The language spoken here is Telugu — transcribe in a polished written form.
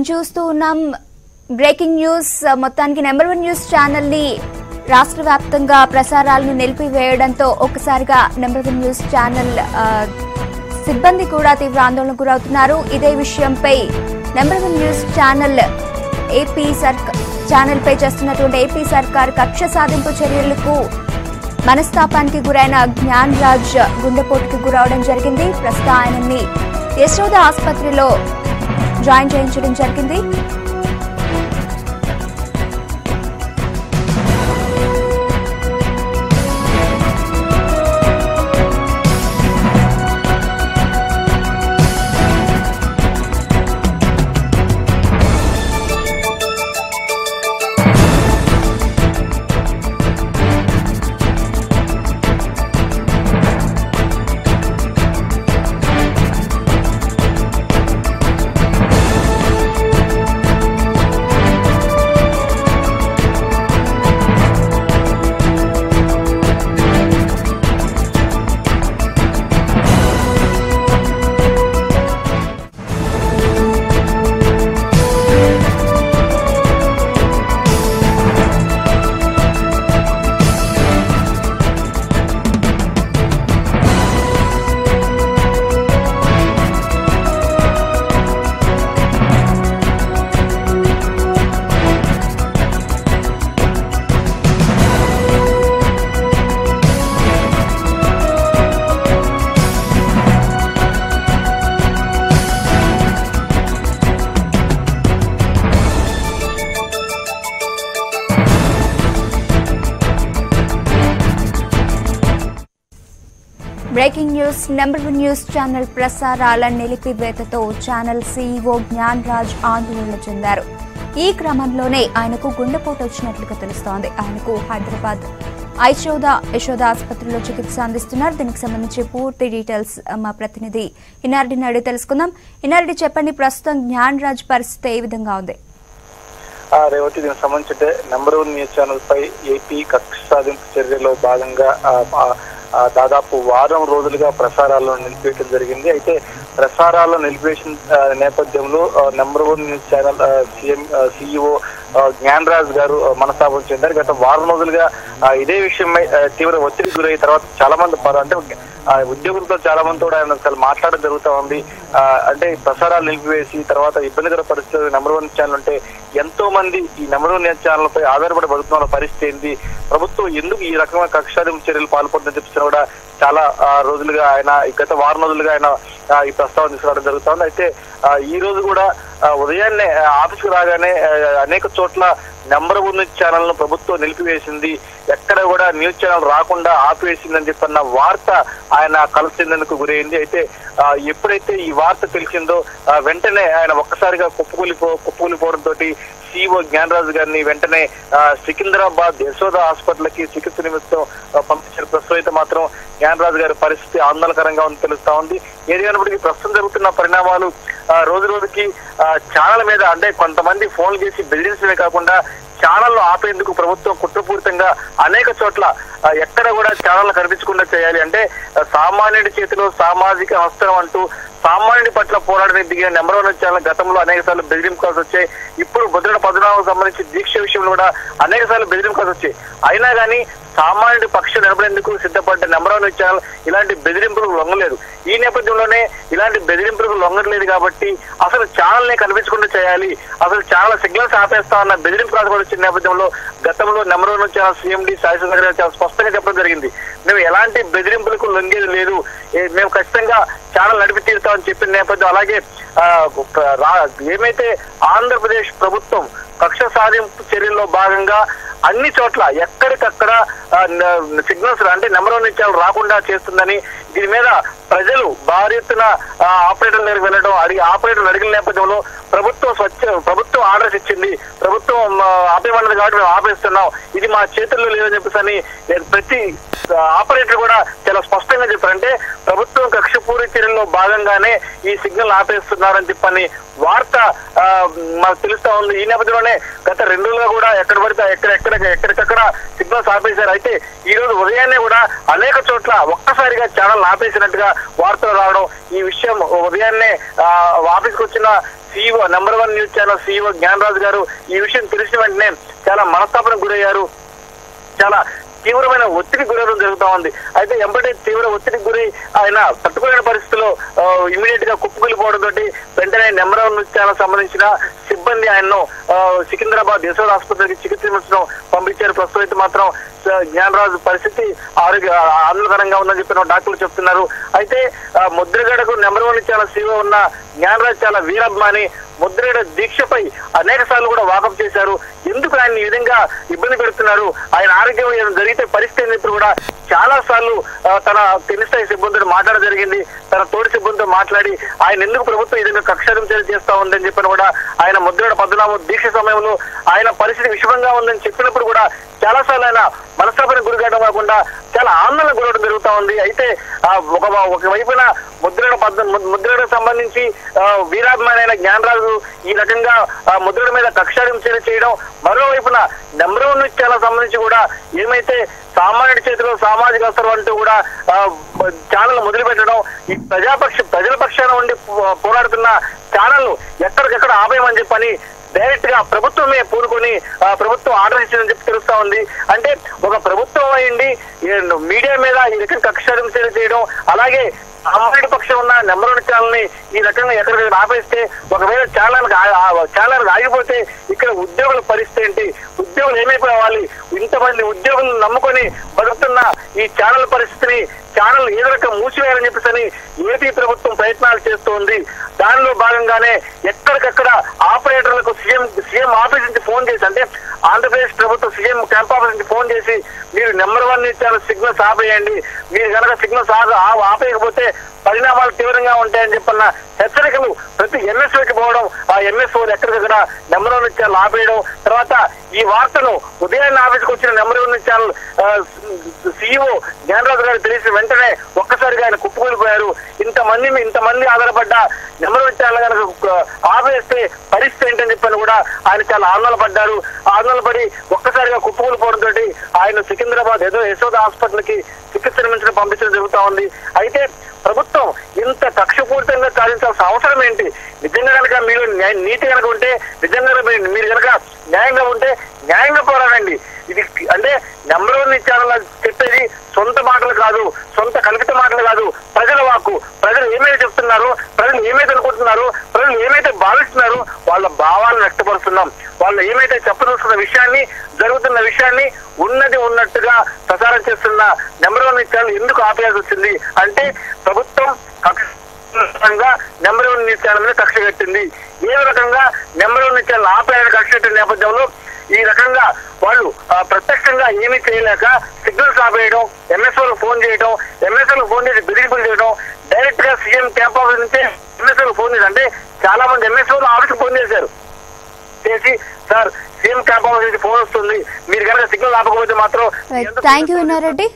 మనం చూస్తూ ఉన్నాం బ్రేకింగ్ న్యూస్. మొత్తానికి నెంబర్ 1 న్యూస్ ఛానల్ ని రాష్ట్ర వ్యాప్తంగా ప్రసారాలను నిలిపివేయడంతో ఒక్కసారిగా నెంబర్ 1 న్యూస్ ఛానల్ సిబ్బంది కూడా తీవ్ర ఆందోళనకు గురవుతున్నారు. ఇదే విషయంపై నెంబర్ 1 న్యూస్ ఛానల్ పై చేస్తున్నటువంటి ఏపీ సర్కార్ కక్ష సాధింపు చర్యలకు మనస్తాపానికి గురైన జ్ఞాన్ రాజ్ గుండెపోటుకు గురవడం జరిగింది. ప్రస్తుతం ఆయనని యశోద ఆసుపత్రిలో జాయిన్ చేయించడం జరిగింది. Breaking news. Number 1 news channel ప్రసారాల నిలిపివేతతో ఛానల్ సీఈఓ జ్ఞాన్ రాజ్ ఆందోళన చెందారు. ఈ క్రమంలోనే ఆయనకు గుండెపోటు వచ్చినట్లుగా తెలుస్తోంది. ఆయనకు హైదరాబాద్ యశోద ఆసుపత్రిలో చికిత్స అందిస్తున్నారు. దీనికి సంబంధించి పూర్తి డీటెయిల్స్ మా ప్రతినిధి ఇనార్డిని అడిగి తెలుసుకుందాం. ఇనార్డి, చెప్పండి, ప్రస్తుతం జ్ఞాన్ రాజ్ పరిస్థితి ఏ విధంగా ఉంది? రేవతి, దీనికి సంబంధించి నెంబర్ 1 న్యూస్ ఛానల్ పై ఏపీ కక్ష సాధింపు చర్యలో భాగంగా దాదాపు వారం రోజులుగా ప్రసారాలను నిలిపివేయడం జరిగింది. అయితే ప్రసారాలను నిలిపివేసిన నేపథ్యంలో number 1 news channel CEO Gyan Raj గారు మనస్తాపం చెందారు. గత వారం రోజులుగా ఇదే విషయమై తీవ్ర ఒత్తిడికి గురయ్యి తర్వాత చాలా మంది అంటే ఉద్యోగులతో చాలా మందితో ఆయన అసలు మాట్లాడడం జరుగుతూ ఉంది. అంటే ప్రసారాలు నిలిపివేసి తర్వాత ఇబ్బందికర పరిస్థితులు నెంబర్ 1 ఛానల్ ఉంటే ఎంతో మంది ఈ నెంబర్ 1 న్యూస్ ఛానల్ పై ఆధారపడి బతుకుతున్న పరిస్థితి ఏంటి, ప్రభుత్వం ఎందుకు ఈ రకమైన కక్ష సాధింపు చర్యలు పాల్పడుతుందని చెప్పినా కూడా చాలా రోజులుగా ఆయన గత వారం రోజులుగా ఆయన ఈ ప్రస్తావన తీసుకురావడం జరుగుతుంది. అయితే ఈ రోజు కూడా ఉదయాన్నే ఆఫీస్కి రాగానే అనేక చోట్ల నెంబర్ 1 న్యూస్ ఛానల్ ను ప్రభుత్వం నిలిపివేసింది, ఎక్కడ కూడా న్యూస్ ఛానల్ రాకుండా ఆపివేసిందని చెప్పన్న వార్త ఆయన కలచెందేందుకు గురైంది. అయితే ఎప్పుడైతే ఈ వార్త తెలిసిందో వెంటనే ఆయన ఒక్కసారిగా కుప్పకూలిపోవడంతో సీఈఓ జ్ఞాన్ రాజ్ గారిని వెంటనే సికింద్రాబాద్ యశోద హాస్పిటల్కి చికిత్స నిమిత్తం పంపించిన. ప్రస్తుతం అయితే మాత్రం జ్ఞాన్ రాజ్ గారి పరిస్థితి ఆందోళనకరంగా ఉంది తెలుస్తా ఉంది. ఏదైనప్పటికీ ప్రస్తుతం జరుగుతున్న పరిణామాలు రోజు రోజుకి ఛానల్ మీద అంటే కొంతమంది ఫోన్లు చేసి బెదిరించడమే కాకుండా ఛానల్ ఆపేందుకు ప్రభుత్వం కుట్రపూరితంగా అనేక చోట్ల ఎక్కడ కూడా ఛానల్ కనిపించకుండా చేయాలి అంటే సామాన్యుడి చేతిలో సామాజిక హస్తం అంటూ సామాన్యుడి పట్ల పోరాడడానికి దిగిన నెంబర్ 1 ఛానల్ గతంలో అనేక సార్లు బెదిరింపుకాల్సి వచ్చాయి. ఇప్పుడు భద్రత పద్మనాభకు సంబంధించి దీక్ష విషయంలో కూడా అనేక సార్లు బెదిరింపుకాల్సి వచ్చాయి. అయినా కానీ సామాన్యుడి పక్షం నిలబడేందుకు సిద్ధపడ్డ నెంబర్ 1 ఛానల్ ఇలాంటి బెదిరింపులకు లొంగలేదు. ఈ నేపథ్యంలోనే ఇలాంటి బెదిరింపులకు లొంగలేదు కాబట్టి అసలు ఛానల్ నే కనిపించకుండా చేయాలి, అసలు ఛానల్ సిగ్నల్స్ ఆపేస్తా అన్న బెదిరింపు రాజు వచ్చిన నేపథ్యంలో గతంలో నెంబర్ 1 ఛానల్ సీఎండీ సాయిశంకర్ గారు చాలా స్పష్టంగా చెప్పడం జరిగింది. మేము ఎలాంటి బెదిరింపులకు లొంగేది లేదు, మేము ఖచ్చితంగా ఛానల్ నడిపి తీరుతామని చెప్పిన నేపథ్యం. అలాగే ఏమైతే ఆంధ్రప్రదేశ్ ప్రభుత్వం కక్ష సాధింపు చర్యల్లో భాగంగా అన్ని చోట్ల ఎక్కడికక్కడ సిగ్నల్స్ అంటే నెంబర్ 1 ఛానల్ రాకుండా చేస్తుందని దీని మీద ప్రజలు భారీ ఎత్తున ఆపరేటర్ దగ్గరికి వెళ్ళడం ఆపరేటర్ అడిగిన నేపథ్యంలో ప్రభుత్వం ఆర్డర్స్ ఇచ్చింది, ప్రభుత్వం ఆపేమన్నది కాబట్టి మేము ఆపేస్తున్నాం, ఇది మా చేతుల్లో లేదని చెప్పేసి ప్రతి ఆపరేటర్ కూడా చాలా స్పష్టంగా చెప్పారు. అంటే ప్రభుత్వం కక్షపూరిత చర్యల్లో భాగంగానే ఈ సిగ్నల్ ఆపేస్తున్నారని చెప్పని వార్త మనకు తెలుస్తా ఉంది. ఈ నేపథ్యంలోనే గత 2 రోజులుగా కూడా ఎక్కడ పడితే ఎక్కడికక్కడ సిగ్నల్స్ ఆపేశారు. అయితే ఈ రోజు ఉదయాన్నే కూడా అనేక చోట్ల ఒక్కసారిగా ఛానల్ ఆపేసినట్టుగా వార్తలు రావడం, ఈ విషయం ఉదయాన్నే ఆఫీస్కి వచ్చిన CEO number 1 news channel CEO Gnanaraju గారు ఈ విషయం తెలిసిన వెంటనే చాలా మనస్తాపనకు గురయ్యారు. చాలా తీవ్రమైన ఒత్తిడికి గురవడం జరుగుతా ఉంది. అయితే ఎంబడి తీవ్ర ఒత్తిడికి గురై ఆయన తట్టుకోలేని పరిస్థితిలో ఇమీడియట్ గా కుప్పకూలిపోవడం తోటి వెంటనే నెంబర్ 1 న్యూస్ ఛానల్ సంబంధించిన సిబ్బంది ఆయన్ను సికింద్రాబాద్ యశోద ఆసుపత్రికి చికిత్స పంపించారు. ప్రస్తుతం అయితే మాత్రం జ్ఞానరాజు పరిస్థితి ఆందోళనకరంగా ఉందని చెప్పిన డాక్టర్లు చెప్తున్నారు. అయితే ముద్రగడకు నెంబర్ 1 ఛానల్ CEO ఉన్న జ్ఞానరాజు చాలా వీరాభిమాని. ముద్రగడ దీక్షపై అనేక సార్లు కూడా వాకప్ చేశారు. ఎందుకు ఆయన ఈ విధంగా ఇబ్బంది పెడుతున్నారు, ఆయన ఆరోగ్యం జరిగితే పరిస్థితి ఇప్పుడు కూడా చాలా సార్లు తన కింది స్థాయి సిబ్బందితో మాట్లాడడం జరిగింది. తన తోటి సిబ్బందితో మాట్లాడి ఆయన ఎందుకు ప్రభుత్వం ఈ విధంగా కక్షాదింపులు చేస్తా ఉందని చెప్పిన కూడా ఆయన ముద్రగడ పద్మనాభం దీక్ష సమయంలో ఆయన పరిస్థితి విషమంగా ఉందని చెప్పినప్పుడు కూడా చాలా సార్లు ఆయన మనస్తాపానికి గురి కావడం కాకుండా చాలా ఆందోళన గురవడం జరుగుతా ఉంది. అయితే ఒకవైపున ముద్రగడకు సంబంధించి వీరాభిమాని అయిన జ్ఞానరాజు ఈ రకంగా ముద్రగడ మీద కక్షాదింపులు చేయడం, మరోవైపున నెంబర్ 1 న్యూస్ ఛానల్ సంబంధించి కూడా ఏమైతే సామాన్యుడి చేతిలో సామాజిక అవసరం అంటూ కూడా ఛానల్ మొదలు పెట్టడం, ఈ ప్రజల పక్షాన ఉండి పోరాడుతున్న ఛానల్ ఎక్కడికెక్కడ ఆపేయమని చెప్పని డైరెక్ట్ గా ప్రభుత్వమే పూనుకొని ప్రభుత్వం ఆర్డర్ ఇచ్చిందని చెప్పి తెలుస్తా ఉంది. అంటే ఒక ప్రభుత్వం అయింది మీడియా మీద ఈ రకంగా కక్షాదింపులు చేయడం, అలాగే సామాన్యుడి పక్షం ఉన్న నెంబర్ 1 ఛానల్ ని ఈ రకంగా ఎక్కడికక్కడ ఆపేస్తే ఒకవేళ ఛానల్ ఆగిపోతే ఇక్కడ ఉద్యోగుల పరిస్థితి ఏంటి, ఉద్యోగులు ఏమైపోవాలి, ఇంతమంది ఉద్యోగులను నమ్ముకొని బతుకుతున్న ఈ ఛానల్ పరిస్థితిని ఛానల్ ఏదో రకంగా మూసివేయాలని చెప్పేసి ఏపీ ప్రభుత్వం ప్రయత్నాలు చేస్తోంది. దానిలో భాగంగానే ఎక్కడికక్కడ ఆపరేటర్లకు సీఎం ఆఫీస్ నుంచి ఫోన్ చేసి, అంటే ఆంధ్రప్రదేశ్ ప్రభుత్వం సీఎం క్యాంప్ ఆఫీస్ నుంచి ఫోన్ చేసి మీరు నెంబర్ 1 న్యూస్ ఛానల్ సిగ్నల్స్ ఆపేయండి, మీరు కనుక సిగ్నల్స్ ఆపేయకపోతే పరిణామాలు తీవ్రంగా ఉంటాయని చెప్పన్న హెచ్చరికలు ప్రతి ఎంఎస్ఓకి పోవడం, ఆ ఎంఎస్ఓలు ఎక్కడికక్కడ నెంబర్ 1 న్యూస్ ఛానల్ ఆపేయడం, తర్వాత ఈ వార్తను ఉదయాన్నే ఆఫీస్కి వచ్చిన number 1 news channel CEO Gnanaraju గారు తెలిసిన వెంటనే ఒక్కసారిగా ఆయన కుప్పకూలిపోయారు. ఇంతమంది ఆధారపడ్డ నెంబర్ 1 ఛానల్ కనుక ఆపేస్తే పరిస్థితి ఏంటని చెప్పని కూడా ఆయన చాలా ఆందోళన పడి ఒక్కసారిగా కుప్పకూలిపోవడంతో ఆయన సికింద్రాబాద్ యశోద హాస్పిటల్కి చికిత్స నిమించడం పంపించడం జరుగుతా ఉంది. అయితే ప్రభుత్వం ఇంత కక్షపూరితంగా సాధించాల్సిన అవసరం ఏంటి? నిజంగా కనుక మీరు నీతి కనుక ఉంటే, నిజంగా మీరు కనుక న్యాయంగా ఉంటే న్యాయంగా పోరాడండి. ఇది అంటే నెంబర్ 1 ఛానల్ చెప్పేది సొంత మాటలు కాదు, సొంత కల్పిత మాటలు కాదు, ప్రజల వాక్కు. ప్రజలు ఏమైతే చెప్తున్నారు, ప్రజలు ఏమైతే అనుకుంటున్నారు, ప్రజలు ఏమైతే భావిస్తున్నారు వాళ్ళ భావాలను వ్యక్తపరుస్తున్నాం. వాళ్ళు ఏమైతే చెప్పదలుచుకున్న విషయాన్ని, జరుగుతున్న విషయాన్ని ఉన్నది ఉన్నట్టుగా ప్రచారం చేస్తున్న నెంబర్ 1 ఛానల్ ఎందుకు ఆపేయాల్సి వచ్చింది అంటే ప్రభుత్వం నెంబర్ 1 న్యూస్ ఛానల్ మీద కక్ష పెట్టింది. ఏ రకంగా నెంబర్ 1 న్యూస్ ఛానల్ ఆపేయాలని కక్ష పెట్టిన నేపథ్యంలో ఈ రకంగా వాళ్ళు ప్రత్యక్షంగా ఏమీ చేయలేక సిగ్నల్స్ ఆపేయడం, ఎంఎస్ఓలకు ఫోన్ చేయడం, ఎంఎస్ఓలకు ఫోన్ చేసి బెదిరింపులు చేయడం, డైరెక్ట్ గా సీఎం క్యాంప్ ఆఫీస్ నుంచే ఎంఎస్ఓలకు ఫోన్ చేసి, అంటే చాలా మంది ఎంఎస్ఓలు ఆఫీస్కి ఫోన్ చేశారు, చేసి సార్ సీఎం క్యాంప్ ఆఫీస్ నుంచి ఫోన్ వస్తుంది, మీరు కనుక సిగ్నల్ ఆపకపోతే మాత్రం. Thank you విన్నారెడ్డి.